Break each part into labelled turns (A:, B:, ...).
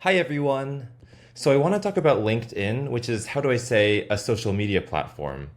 A: Hi everyone! So I want to talk about LinkedIn, which is, how do I say, a social media platform.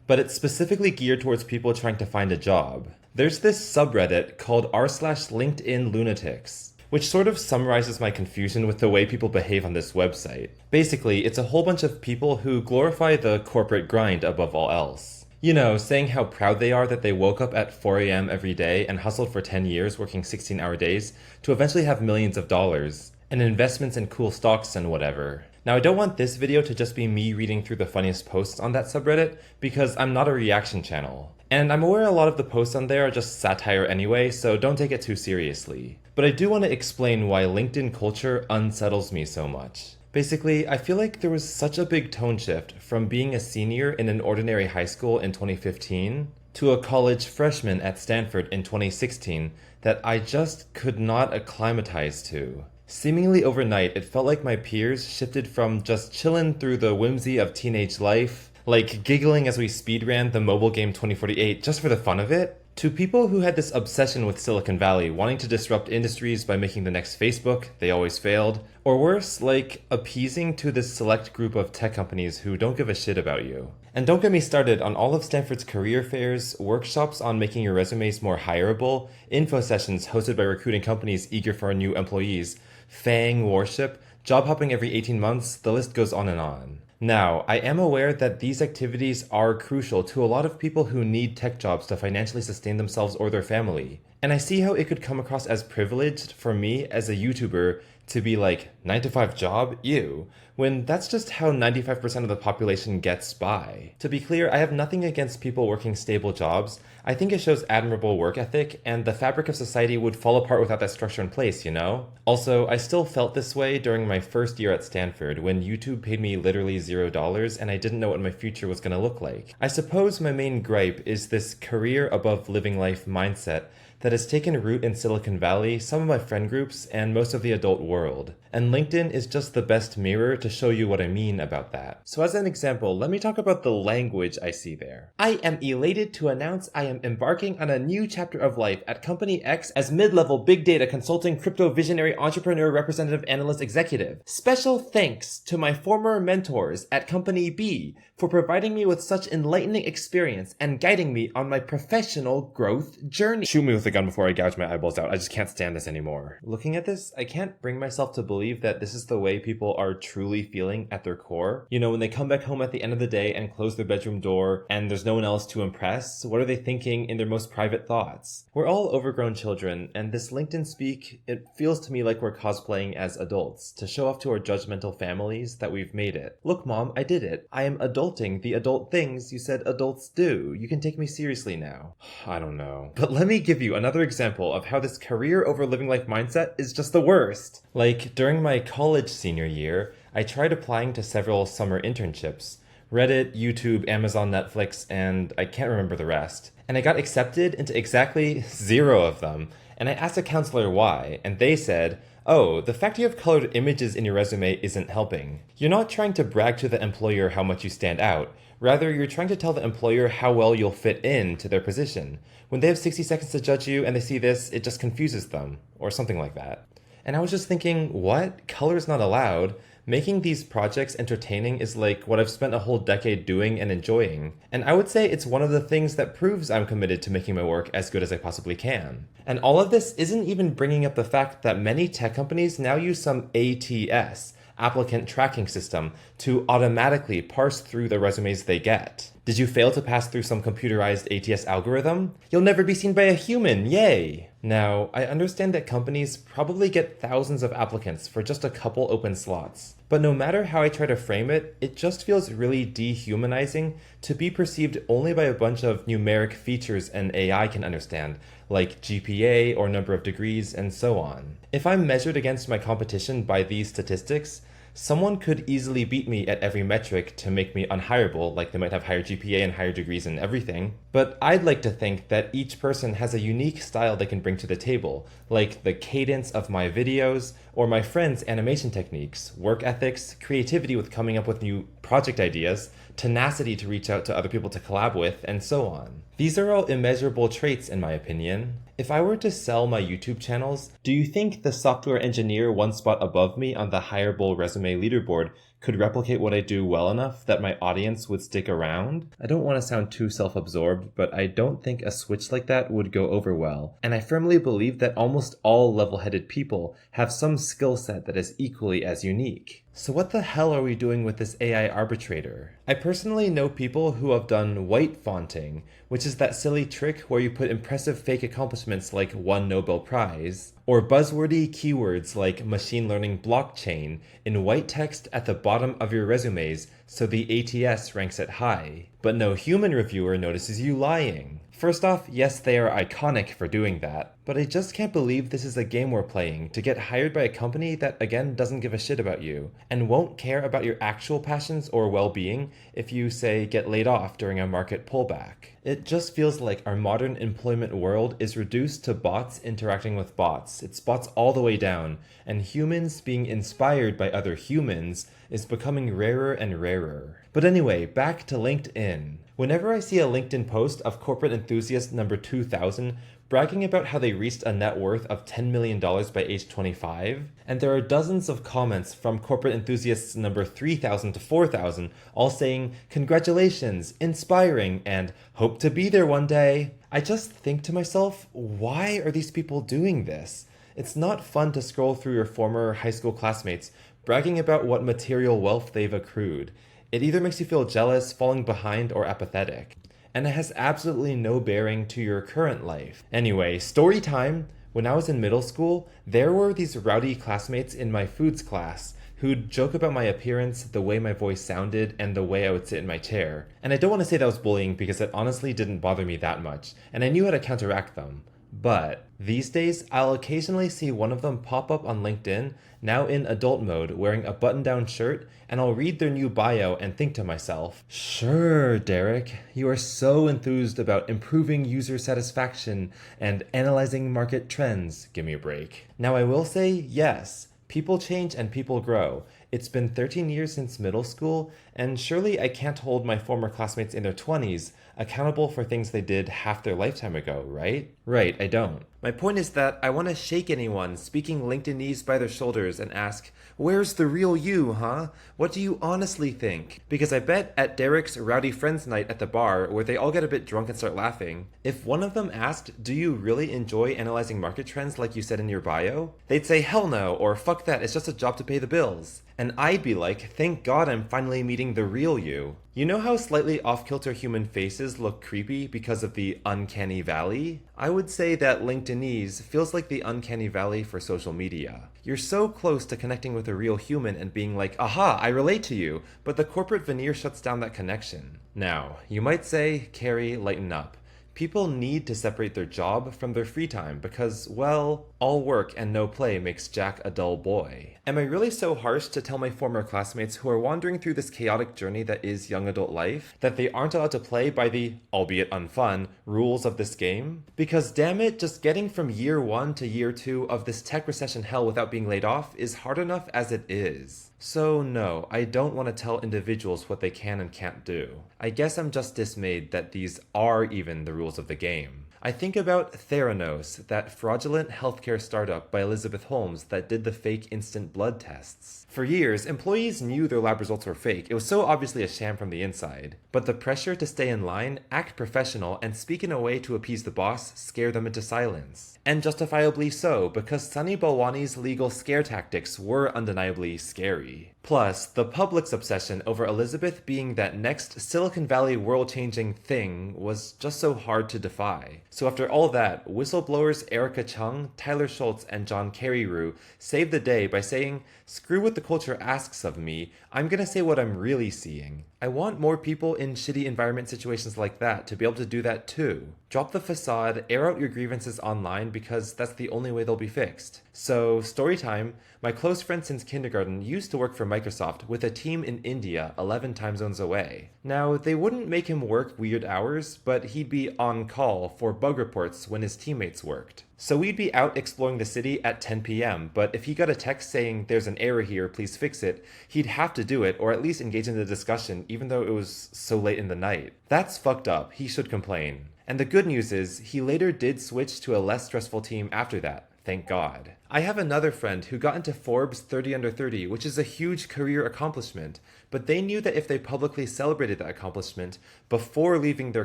A: But it's specifically geared towards people trying to find a job. There's this subreddit called r/LinkedIn Lunatics, which sort of summarizes my confusion with the way people behave on this website. Basically, it's a whole bunch of people who glorify the corporate grind above all else. You know, saying how proud they are that they woke up at 4 a.m. every day and hustled for 10 years working 16-hour days to eventually have millions of dollars, and investments in cool stocks and whatever. Now, I don't want this video to just be me reading through the funniest posts on that subreddit, because I'm not a reaction channel. And I'm aware a lot of the posts on there are just satire anyway, so don't take it too seriously. But I do want to explain why LinkedIn culture unsettles me so much. Basically, I feel like there was such a big tone shift from being a senior in an ordinary high school in 2015 to a college freshman at Stanford in 2016 that I just could not acclimatize to. Seemingly overnight, it felt like my peers shifted from just chillin' through the whimsy of teenage life, like giggling as we speedran the mobile game 2048 just for the fun of it, to people who had this obsession with Silicon Valley, wanting to disrupt industries by making the next Facebook, they always failed, or worse, like appeasing to this select group of tech companies who don't give a shit about you. And don't get me started on all of Stanford's career fairs, workshops on making your resumes more hireable, info sessions hosted by recruiting companies eager for new employees, FANG worship, job hopping every 18 months, the list goes on and on. Now, I am aware that these activities are crucial to a lot of people who need tech jobs to financially sustain themselves or their family. And I see how it could come across as privileged for me as a YouTuber to be like, 9-to-5 job? Ew. When that's just how 95% of the population gets by. To be clear, I have nothing against people working stable jobs. I think it shows admirable work ethic, and the fabric of society would fall apart without that structure in place, you know? Also, I still felt this way during my first year at Stanford, when YouTube paid me literally $0 and I didn't know what my future was gonna look like. I suppose my main gripe is this career above living life mindset that has taken root in Silicon Valley, some of my friend groups, and most of the adult world. And LinkedIn is just the best mirror to show you what I mean about that. So as an example, let me talk about the language I see there. I am elated to announce I am embarking on a new chapter of life at Company X as mid-level big data consulting crypto visionary entrepreneur representative analyst executive. Special thanks to my former mentors at Company B for providing me with such enlightening experience and guiding me on my professional growth journey. Shoot me with a gun before I gouge my eyeballs out. I just can't stand this anymore. Looking at this, I can't bring myself to believe that this is the way people are truly feeling at their core. You know, when they come back home at the end of the day and close their bedroom door and there's no one else to impress, what are they thinking in their most private thoughts? We're all overgrown children, and this LinkedIn speak, it feels to me like we're cosplaying as adults to show off to our judgmental families that we've made it. Look, Mom, I did it. I am adulting the adult things you said adults do. You can take me seriously now. I don't know. But let me give you another example of how this career over living life mindset is just the worst. Like, during my college senior year, I tried applying to several summer internships. Reddit, YouTube, Amazon, Netflix, and I can't remember the rest. And I got accepted into exactly 0 of them. And I asked a counselor why, and they said, "Oh, the fact you have colored images in your resume isn't helping. You're not trying to brag to the employer how much you stand out. Rather, you're trying to tell the employer how well you'll fit into their position. When they have 60 seconds to judge you and they see this, it just confuses them," or something like that. And I was just thinking, what? Color's not allowed? Making these projects entertaining is like what I've spent a whole decade doing and enjoying. And I would say it's one of the things that proves I'm committed to making my work as good as I possibly can. And all of this isn't even bringing up the fact that many tech companies now use some ATS, applicant tracking system, to automatically parse through the resumes they get. Did you fail to pass through some computerized ATS algorithm? You'll never be seen by a human, yay! Now, I understand that companies probably get thousands of applicants for just a couple open slots. But no matter how I try to frame it, it just feels really dehumanizing to be perceived only by a bunch of numeric features an AI can understand, like GPA or number of degrees and so on. If I'm measured against my competition by these statistics, someone could easily beat me at every metric to make me unhireable, like they might have higher GPA and higher degrees and everything. But I'd like to think that each person has a unique style they can bring to the table, like the cadence of my videos, or my friends' animation techniques, work ethics, creativity with coming up with new project ideas, tenacity to reach out to other people to collab with, and so on. These are all immeasurable traits in my opinion. If I were to sell my YouTube channels, do you think the software engineer one spot above me on the hireable resume leaderboard could replicate what I do well enough that my audience would stick around? I don't want to sound too self-absorbed, but I don't think a switch like that would go over well. And I firmly believe that almost all level-headed people have some skill set that is equally as unique. So what the hell are we doing with this AI arbitrator? I personally know people who have done white fonting, which is that silly trick where you put impressive fake accomplishments like won Nobel Prize, or buzzwordy keywords like machine learning blockchain in white text at the bottom of your resumes so the ATS ranks it high. But no human reviewer notices you lying. First off, yes, they are iconic for doing that, but I just can't believe this is a game we're playing to get hired by a company that, again, doesn't give a shit about you, and won't care about your actual passions or well-being if you, say, get laid off during a market pullback. It just feels like our modern employment world is reduced to bots interacting with bots. It's bots all the way down, and humans being inspired by other humans is becoming rarer and rarer. But anyway, back to LinkedIn. Whenever I see a LinkedIn post of corporate enthusiast number 2000 bragging about how they reached a net worth of $10 million by age 25, and there are dozens of comments from corporate enthusiasts number 3000 to 4000 all saying, "Congratulations, inspiring, and hope to be there one day," I just think to myself, why are these people doing this? It's not fun to scroll through your former high school classmates bragging about what material wealth they've accrued. It either makes you feel jealous, falling behind, or apathetic. And it has absolutely no bearing to your current life. Anyway, story time. When I was in middle school, there were these rowdy classmates in my foods class who'd joke about my appearance, the way my voice sounded, and the way I would sit in my chair. And I don't want to say that was bullying because it honestly didn't bother me that much, and I knew how to counteract them. But these days, I'll occasionally see one of them pop up on LinkedIn, now in adult mode, wearing a button-down shirt, and I'll read their new bio and think to myself, "Sure, Derek, you are so enthused about improving user satisfaction and analyzing market trends. Give me a break." Now I will say, yes, people change and people grow. It's been 13 years since middle school, and surely I can't hold my former classmates in their 20s accountable for things they did half their lifetime ago, right? Right, I don't. My point is that I want to shake anyone speaking LinkedInese by their shoulders and ask, "Where's the real you, huh? What do you honestly think?" Because I bet at Derek's rowdy friends night at the bar, where they all get a bit drunk and start laughing, if one of them asked, "Do you really enjoy analyzing market trends like you said in your bio?" they'd say, "Hell no," or "Fuck that, it's just a job to pay the bills." And I'd be like, "Thank God I'm finally meeting the real you." You know how slightly off-kilter human faces look creepy because of the uncanny valley? I would say that LinkedInese feels like the uncanny valley for social media. You're so close to connecting with a real human and being like, "Aha, I relate to you," but the corporate veneer shuts down that connection. Now, you might say, "Carrie, lighten up. People need to separate their job from their free time because, well, all work and no play makes Jack a dull boy." Am I really so harsh to tell my former classmates who are wandering through this chaotic journey that is young adult life that they aren't allowed to play by the, albeit unfun, rules of this game? Because damn it, just getting from year 1 to year 2 of this tech recession hell without being laid off is hard enough as it is. So no, I don't want to tell individuals what they can and can't do. I guess I'm just dismayed that these are even the rules of the game. I think about Theranos, that fraudulent healthcare startup by Elizabeth Holmes that did the fake instant blood tests. For years, employees knew their lab results were fake. It was so obviously a sham from the inside. But the pressure to stay in line, act professional, and speak in a way to appease the boss scared them into silence. And justifiably so, because Sunny Balwani's legal scare tactics were undeniably scary. Plus, the public's obsession over Elizabeth being that next Silicon Valley world-changing thing was just so hard to defy. So after all that, whistleblowers Erica Chung, Tyler Schultz, and John Carreyrou saved the day by saying, "Screw what the culture asks of me, I'm gonna say what I'm really seeing." I want more people in shitty environment situations like that to be able to do that too. Drop the facade, air out your grievances online because that's the only way they'll be fixed. So, story time, my close friend since kindergarten used to work for Microsoft with a team in India 11 time zones away. Now, they wouldn't make him work weird hours, but he'd be on call for bug reports when his teammates worked. So we'd be out exploring the city at 10 p.m., but if he got a text saying, "There's an error here, please fix it," he'd have to do it, or at least engage in the discussion, even though it was so late in the night. That's fucked up. He should complain. And the good news is, he later did switch to a less stressful team after that. Thank God. I have another friend who got into Forbes 30 Under 30, which is a huge career accomplishment, but they knew that if they publicly celebrated that accomplishment before leaving their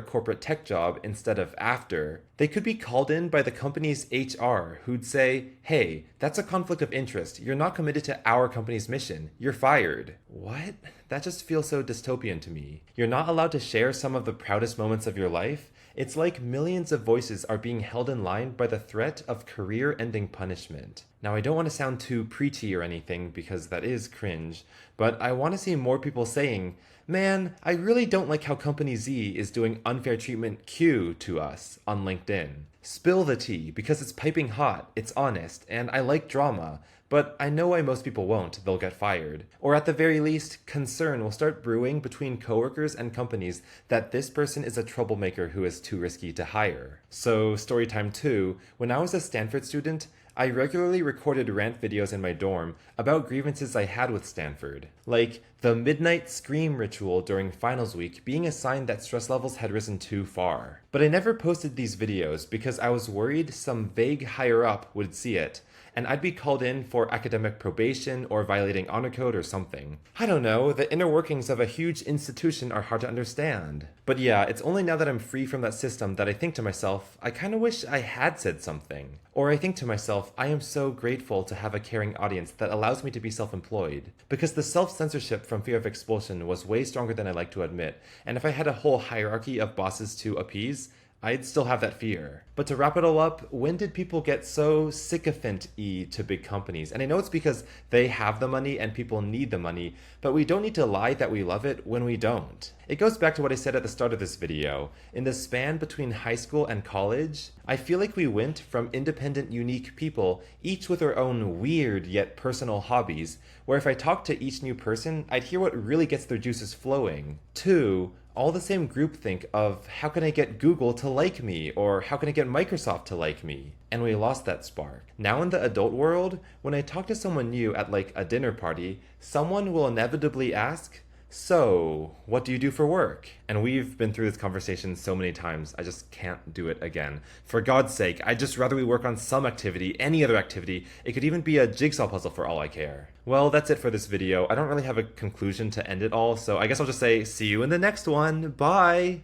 A: corporate tech job instead of after, they could be called in by the company's HR, who'd say, "Hey, that's a conflict of interest. You're not committed to our company's mission. You're fired." What? That just feels so dystopian to me. You're not allowed to share some of the proudest moments of your life? It's like millions of voices are being held in line by the threat of career-ending punishment. Now, I don't want to sound too preachy or anything because that is cringe, but I want to see more people saying, "Man, I really don't like how Company Z is doing unfair treatment Q to us" on LinkedIn. Spill the tea because it's piping hot, it's honest, and I like drama, but I know why most people won't. They'll get fired. Or at the very least, concern will start brewing between coworkers and companies that this person is a troublemaker who is too risky to hire. So, story time 2, when I was a Stanford student, I regularly recorded rant videos in my dorm about grievances I had with Stanford, like the midnight scream ritual during finals week being a sign that stress levels had risen too far. But I never posted these videos because I was worried some vague higher up would see it, and I'd be called in for academic probation or violating honor code or something. I don't know, the inner workings of a huge institution are hard to understand. But yeah, it's only now that I'm free from that system that I think to myself, I kinda wish I had said something. Or I think to myself, I am so grateful to have a caring audience that allows me to be self-employed. Because the self-censorship from fear of expulsion was way stronger than I like to admit, and if I had a whole hierarchy of bosses to appease, I'd still have that fear. But to wrap it all up, when did people get so sycophant-y to big companies? And I know it's because they have the money and people need the money, but we don't need to lie that we love it when we don't. It goes back to what I said at the start of this video. In the span between high school and college, I feel like we went from independent, unique people, each with their own weird yet personal hobbies, where if I talked to each new person, I'd hear what really gets their juices flowing, to all the same groupthink of how can I get Google to like me, or how can I get Microsoft to like me? And we lost that spark. Now in the adult world, when I talk to someone new at like a dinner party, someone will inevitably ask, "So, what do you do for work?" And we've been through this conversation so many times, I just can't do it again. For God's sake, I'd just rather we work on some activity, any other activity. It could even be a jigsaw puzzle for all I care. Well, that's it for this video. I don't really have a conclusion to end it all, so I guess I'll just say, see you in the next one. Bye!